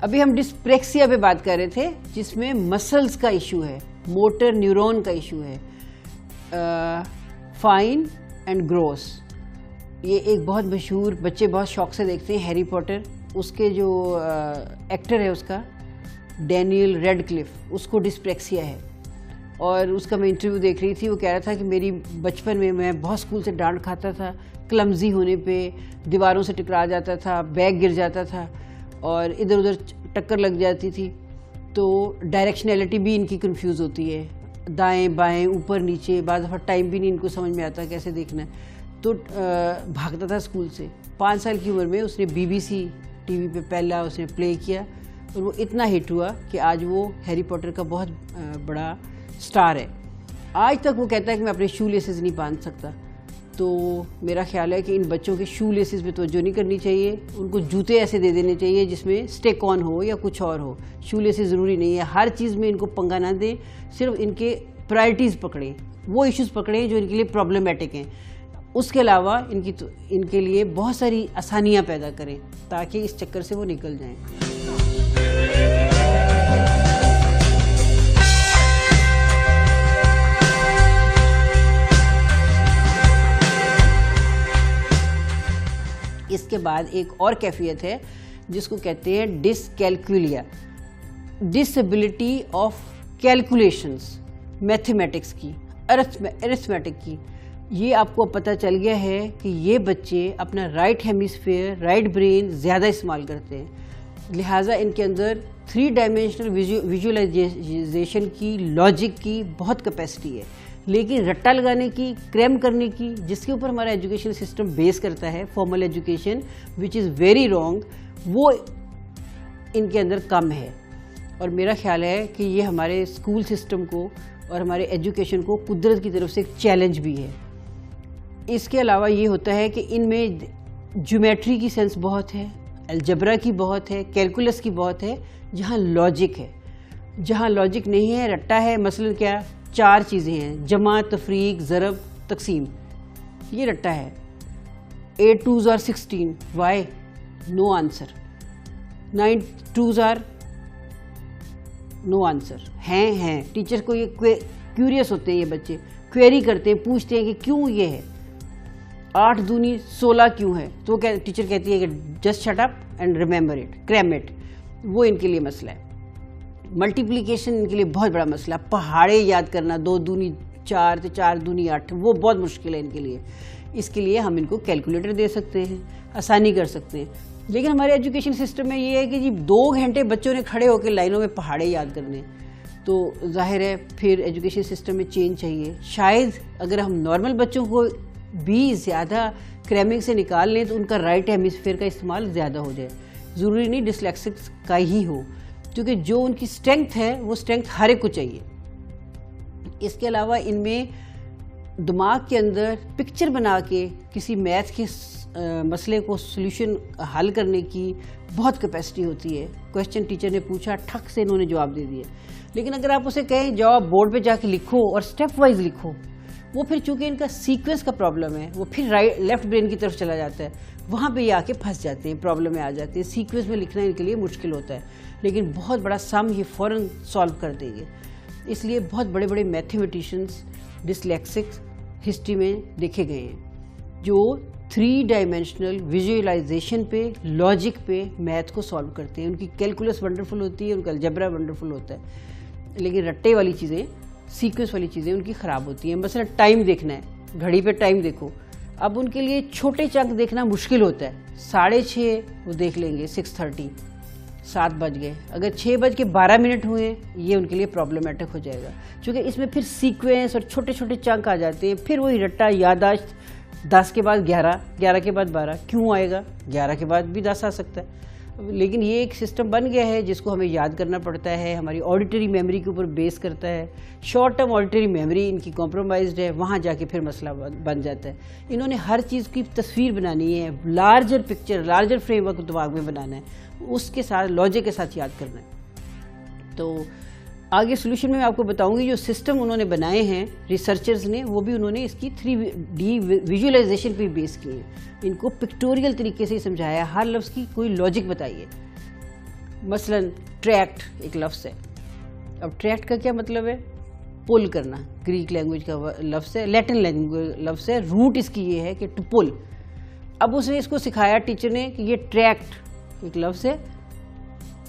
अभी हम डिस्प्रेक्सिया पे बात कर रहे थे, जिसमें मसल्स का इशू है, मोटर न्यूरॉन का इशू है, फाइन एंड ग्रोस। ये एक बहुत मशहूर, बच्चे बहुत शौक से देखते हैं, हैरी पॉटर। उसके जो एक्टर है उसका डैनियल रेडक्लिफ, उसको डिस्प्रेक्सिया है। और उसका मैं इंटरव्यू देख रही थी, वो कह रहा था कि मेरी बचपन में मैं बहुत स्कूल से डांट खाता था, क्लमजी होने पे दीवारों से टकरा जाता था, बैग गिर जाता था और इधर उधर टक्कर लग जाती थी। तो डायरेक्शनैलिटी भी इनकी कंफ्यूज होती है, दाएं बाएं ऊपर नीचे, बाद दफ़ा टाइम भी नहीं इनको समझ में आता कैसे देखना है। तो भागता था स्कूल से। 5 साल की उम्र में उसने BBC टीवी पे पहला उसने प्ले किया और वो इतना हिट हुआ कि आज वो हैरी पॉटर का बहुत बड़ा स्टार है। आज तक वो कहता है कि मैं अपने शू लेसेस नहीं बांध सकता। तो मेरा ख्याल है कि इन बच्चों के शू लेसेस पे तवज्जो नहीं करनी चाहिए, उनको जूते ऐसे दे देने चाहिए जिसमें स्टेक ऑन हो या कुछ और हो। शू लेसेस ज़रूरी नहीं है, हर चीज़ में इनको पंगा ना दें, सिर्फ इनके प्रायोरिटीज़ पकड़ें, वो इश्यूज़ पकड़ें जो इनके लिए प्रॉब्लमेटिक हैं। उसके अलावा इनके लिए बहुत सारी आसानियाँ पैदा करें ताकि इस चक्कर से वो निकल जाएं। इसके बाद एक और कैफियत है जिसको कहते हैं dyscalculia, disability of calculations, mathematics की, अरिथमेटिक की। ये आपको पता चल गया है कि ये बच्चे अपना राइट हेमिस्फीयर, राइट ब्रेन ज़्यादा इस्तेमाल करते हैं, लिहाजा इनके अंदर 3 डायमेंशनल विजुअलाइजेशन की, लॉजिक की बहुत कैपेसिटी है। लेकिन रट्टा लगाने की, क्रैम करने की, जिसके ऊपर हमारा एजुकेशन सिस्टम बेस करता है, formal education, which is very wrong, वो इनके अंदर कम है। और मेरा ख्याल है कि ये हमारे स्कूल सिस्टम को और हमारे एजुकेशन को कुदरत की तरफ से एक चैलेंज भी है। इसके अलावा ये होता है कि इनमें ज्योमेट्री की सेंस बहुत है, अलजबरा की बहुत है, कैलकुलस की बहुत है। जहाँ लॉजिक है, जहाँ लॉजिक नहीं है, रट्टा है। मसलन क्या, 4 चीज़ें हैं, जमा, तफरीक, ज़रब, तकसीम, ये रट्टा है। 8 2s are 16, why, no answer. 9 2s are no answer. हैं टीचर को ये क्यूरियस होते हैं, ये बच्चे क्वेरी करते हैं, पूछते हैं कि क्यों ये है। 8 दूनी 16 क्यों है? तो टीचर कहती है कि just shut up and remember it, cram it. वो इनके लिए मसला है। मल्टीप्लिकेशन इनके लिए बहुत बड़ा मसला, पहाड़े याद करना, 2 दूनी 4 तो 4 दूनी 8, वो बहुत मुश्किल है इनके लिए। इसके लिए हम इनको कैलकुलेटर दे सकते हैं, आसानी कर सकते हैं। लेकिन हमारे एजुकेशन सिस्टम में ये है कि जी 2 घंटे बच्चों ने खड़े होकर लाइनों में पहाड़े याद करने। तो जाहिर है फिर एजुकेशन सिस्टम में चेंज चाहिए। शायद अगर हम नॉर्मल बच्चों को भी ज़्यादा क्रैमिंग से निकाल लें तो उनका राइट हेमिस्फीयर का इस्तेमाल ज़्यादा हो जाए। ज़रूरी नहीं डिस्लेक्सिक्स का ही हो, क्योंकि जो उनकी स्ट्रेंथ है वो स्ट्रेंथ हर एक को चाहिए। इसके अलावा इनमें दिमाग के अंदर पिक्चर बना के किसी मैथ के मसले को सॉल्यूशन हल करने की बहुत कैपेसिटी होती है। क्वेश्चन टीचर ने पूछा, ठक से इन्होंने जवाब दे दिया। लेकिन अगर आप उसे कहें जवाब बोर्ड पे जाके लिखो और स्टेप वाइज लिखो, वो फिर चूंकि इनका सीक्वेंस का प्रॉब्लम है, वो फिर लेफ्ट ब्रेन की तरफ चला जाता है, वहाँ पे ये आके फंस जाते हैं, प्रॉब्लम में आ जाते हैं। सीक्वेंस में लिखना इनके लिए मुश्किल होता है, लेकिन बहुत बड़ा सम ये फ़ौरन सॉल्व कर देंगे। इसलिए बहुत बड़े बड़े मैथमेटिशियंस डिसलेक्सिक्स हिस्ट्री में देखे गए हैं जो 3 डायमेंशनल विजुअलाइजेशन पे, लॉजिक पे मैथ को सॉल्व करते हैं। उनकी कैलकुलस वंडरफुल होती है, उनका अलजबरा वंडरफुल होता है, लेकिन रट्टे वाली चीज़ें, सीक्वेंस वाली चीज़ें उनकी ख़राब होती हैं। मसलन टाइम देखना है, घड़ी पे टाइम देखो, अब उनके लिए छोटे चंक देखना मुश्किल होता है। 6:30 वो देख लेंगे, 6:30, 7 बज गए। अगर 6:12 हुए, ये उनके लिए प्रॉब्लमेटिक हो जाएगा, क्योंकि इसमें फिर सीक्वेंस और छोटे छोटे चंक आ जाते हैं। फिर वही रट्टा, यादाश्त, 10 के बाद 11, 11 के बाद 12, क्यों आएगा? 11 के बाद भी 10 आ सकता है। लेकिन ये एक सिस्टम बन गया है जिसको हमें याद करना पड़ता है, हमारी ऑडिटरी मेमोरी के ऊपर बेस करता है। शॉर्ट टर्म ऑडिटरी मेमोरी इनकी कॉम्प्रोमाइज्ड है, वहाँ जाके फिर मसला बन जाता है। इन्होंने हर चीज़ की तस्वीर बनानी है, लार्जर पिक्चर, लार्जर फ्रेमवर्क दिमाग में बनाना है, उसके साथ लॉजिक के साथ याद करना है। तो आगे सोल्यूशन में मैं आपको बताऊंगी जो सिस्टम उन्होंने बनाए हैं रिसर्चर्स ने, वो भी उन्होंने इसकी 3D विजुअलाइजेशन पे बेस किए हैं। इनको पिक्टोरियल तरीके से समझाया, हर लफ्ज़ की कोई लॉजिक बताइए। मसलन ट्रैक्ट एक लफ्ज़ है। अब ट्रैक्ट का क्या मतलब है? पुल करना। ग्रीक लैंग्वेज का लफ्ज़ है, लैटिन लैंग्वेज लफ्ज़ है, रूट इसकी ये है कि टू पुल। अब उसने इसको सिखाया टीचर ने कि ये ट्रैक्ट एक लफ्ज़ है,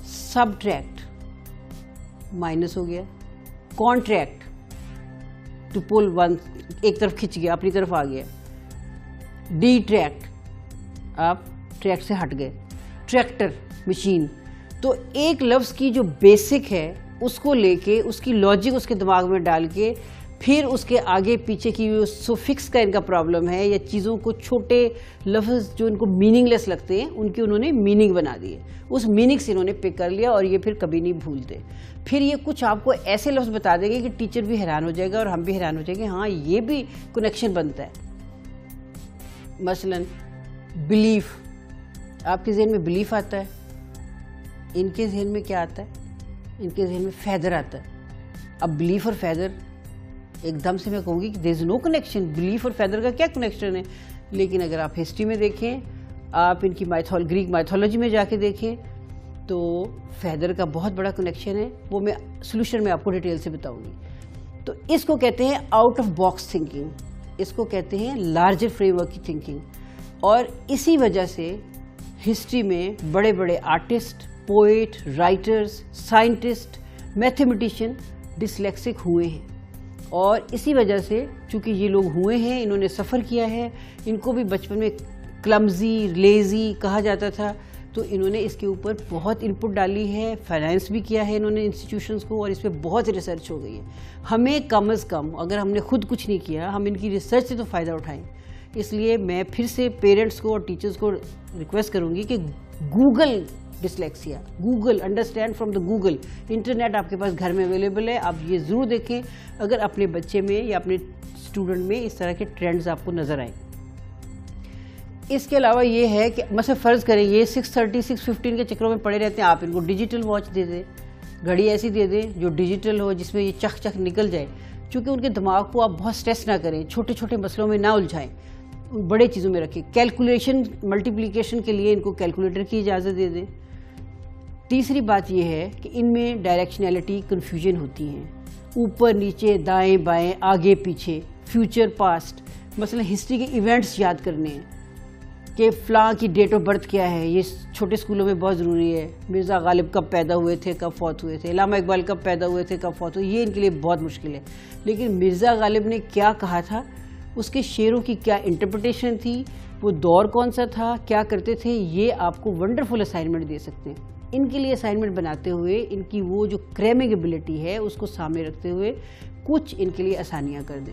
सब ट्रैक्ट माइनस हो गया, कॉन्ट्रैक्ट टू पुल वन एक तरफ खिंच गया, अपनी तरफ आ गया, डी ट्रैक्ट आप ट्रैक से हट गए, ट्रैक्टर मशीन। तो एक लफ्ज़ की जो बेसिक है उसको लेके उसकी लॉजिक उसके दिमाग में डाल के फिर उसके आगे पीछे की जो सुफिक्स का इनका प्रॉब्लम है या चीज़ों को छोटे लफ्ज़ जो इनको मीनिंगलेस लगते हैं उनकी उन्होंने मीनिंग बना दिए, उस मीनिंग से इन्होंने पिक कर लिया और ये फिर कभी नहीं भूलते। फिर ये कुछ आपको ऐसे लफ्ज़ बता देंगे कि टीचर भी हैरान हो जाएगा और हम भी हैरान हो जाएंगे, हाँ ये भी कनेक्शन बनता है। मसलन बिलीफ, आपके जहन में बिलीफ आता है, इनके जहन में क्या आता है? इनके जहन में फैदर आता है। अब बिलीफ और फैदर एकदम से मैं कहूँगी कि there is no connection, belief और फैदर का क्या कनेक्शन है? लेकिन अगर आप हिस्ट्री में देखें, आप इनकी ग्रीक माइथोलॉजी में जाके देखें तो फैदर का बहुत बड़ा कनेक्शन है, वो मैं सोल्यूशन में आपको डिटेल से बताऊँगी। तो इसको कहते हैं आउट ऑफ बॉक्स थिंकिंग, इसको कहते हैं लार्जर फ्रेमवर्क की थिंकिंग। और इसी वजह से हिस्ट्री में बड़े बड़े artist, poet, writers, scientist, mathematician dyslexic हुए हैं। और इसी वजह से चूँकि ये लोग हुए हैं, इन्होंने सफ़र किया है, इनको भी बचपन में क्लमजी, लेज़ी कहा जाता था, तो इन्होंने इसके ऊपर बहुत इनपुट डाली है, फाइनेंस भी किया है इन्होंने इंस्टीट्यूशंस को, और इस पर बहुत रिसर्च हो गई है। हमें कम से कम अगर हमने खुद कुछ नहीं किया, हम इनकी रिसर्च से तो फ़ायदा उठाएं। इसलिए मैं फिर से पेरेंट्स को और टीचर्स को रिक्वेस्ट करूँगी कि Google dyslexia, Google, understand from the Google, internet आपके पास घर में अवेलेबल है, आप ये ज़रूर देखें अगर अपने बच्चे में या अपने स्टूडेंट में इस तरह के ट्रेंड्स आपको नज़र आए। इसके अलावा ये है कि मतलब फ़र्ज़ करें ये 6:30, 6:15 के चक्रों में पड़े रहते हैं, आप इनको डिजिटल वॉच दे दें, घड़ी ऐसी दे दें जो डिजिटल हो, जिसमें ये चक चक निकल जाए। चूँकि उनके दिमाग को आप बहुत स्ट्रेस ना करें, छोटे छोटे मसलों में ना उलझाएं, बड़े चीज़ों में रखें। कैलकुलेशन, मल्टीप्लिकेशन के लिए इनको कैलकुलेटर की इजाज़त दे दें। तीसरी बात यह है कि इनमें डायरेक्शनैलिटी, कन्फ्यूजन होती हैं, ऊपर नीचे, दाएं बाएं, आगे पीछे, फ्यूचर पास्ट। मसलन हिस्ट्री के इवेंट्स याद करने हैं कि फ़लाँ की डेट ऑफ बर्थ क्या है, ये छोटे स्कूलों में बहुत ज़रूरी है। मिर्ज़ा गालिब कब पैदा हुए थे, कब फौत हुए थे, अल्लामा इकबाल कब पैदा हुए थे, कब फौत हुए, ये इनके लिए बहुत मुश्किल है। लेकिन मिर्ज़ा गालिब ने क्या कहा था, उसके शेरों की क्या इंटरप्रिटेशन थी, वो दौर कौन सा था, क्या करते थे, ये आपको वंडरफुल असाइनमेंट दे सकते हैं। इनके लिए असाइनमेंट बनाते हुए इनकी वो जो क्रैमिंग एबिलिटी है उसको सामने रखते हुए कुछ इनके लिए आसानियाँ कर दें।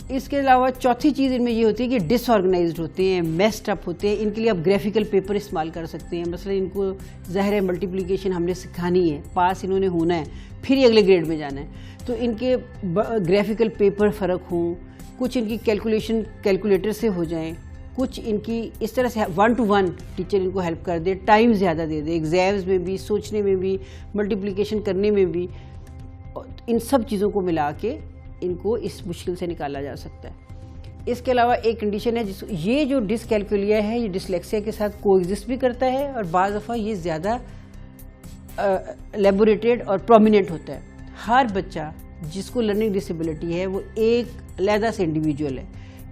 इसके अलावा चौथी चीज़ इनमें ये होती है कि डिसऑर्गेनाइज्ड होते हैं, मेस्ड अप होते हैं। इनके लिए आप ग्राफिकल पेपर इस्तेमाल कर सकते हैं। मसलन इनको ज़ाहिर है मल्टीप्लिकेशन हमने सिखानी है, पास इन्होंने होना है, फिर ही अगले ग्रेड में जाना है, तो इनके ग्राफिकल पेपर फ़र्क हों, कुछ इनकी कैलकुलेशन कैलकुलेटर से हो जाएं, कुछ इनकी इस तरह से 1-to-1 टीचर इनको हेल्प कर दे, टाइम ज़्यादा दे दे, एग्ज़ाम्स में भी, सोचने में भी, मल्टीप्लिकेशन करने में भी। इन सब चीज़ों को मिला के इनको इस मुश्किल से निकाला जा सकता है। इसके अलावा एक कंडीशन है ये जो डिसकैलकुलिया है, ये डिसलेक्सिया के साथ कोएग्जिस्ट भी करता है और बाज़ दफ़ा ये ज़्यादा एलेबोरेटेड और प्रोमिनेंट होता है। हर बच्चा जिसको लर्निंग डिसेबिलिटी है वो एक अलहदा से इंडिविजुअल है,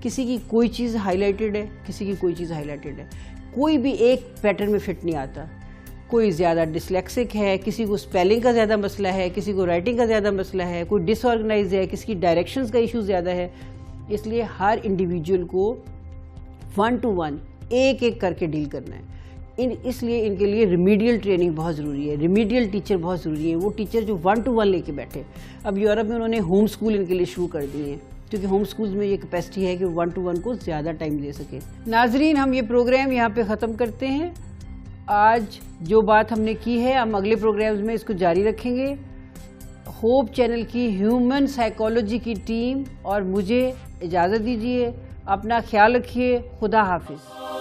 किसी की कोई चीज़ हाईलाइटेड है, किसी की कोई चीज़ हाईलाइटेड है, कोई भी एक पैटर्न में फिट नहीं आता। कोई ज़्यादा डिसलेक्सिक है, किसी को स्पेलिंग का ज़्यादा मसला है, किसी को राइटिंग का ज़्यादा मसला है, कोई डिसऑर्गेनाइज है, किसी की डायरेक्शंस का इशू ज़्यादा है। इसलिए हर इंडिविजुअल को 1-to-1 एक एक करके डील करना है। इसलिए इनके लिए रिमीडियल ट्रेनिंग बहुत ज़रूरी है, रिमीडियल टीचर बहुत ज़रूरी है, वो टीचर जो 1-to-1 लेके बैठे। अब यूरोप में उन्होंने होम स्कूल इनके लिए शुरू कर दिए हैं, क्योंकि होम स्कूल्स में ये कैपेसिटी है कि 1-to-1 को ज़्यादा टाइम दे सके। नाजरीन, हम ये प्रोग्राम यहाँ पे ख़त्म करते हैं। आज जो बात हमने की है हम अगले प्रोग्राम्स में इसको जारी रखेंगे। होप चैनल की ह्यूमन साइकोलॉजी की टीम और मुझे इजाज़त दीजिए। अपना ख्याल रखिए। खुदा हाफिज़।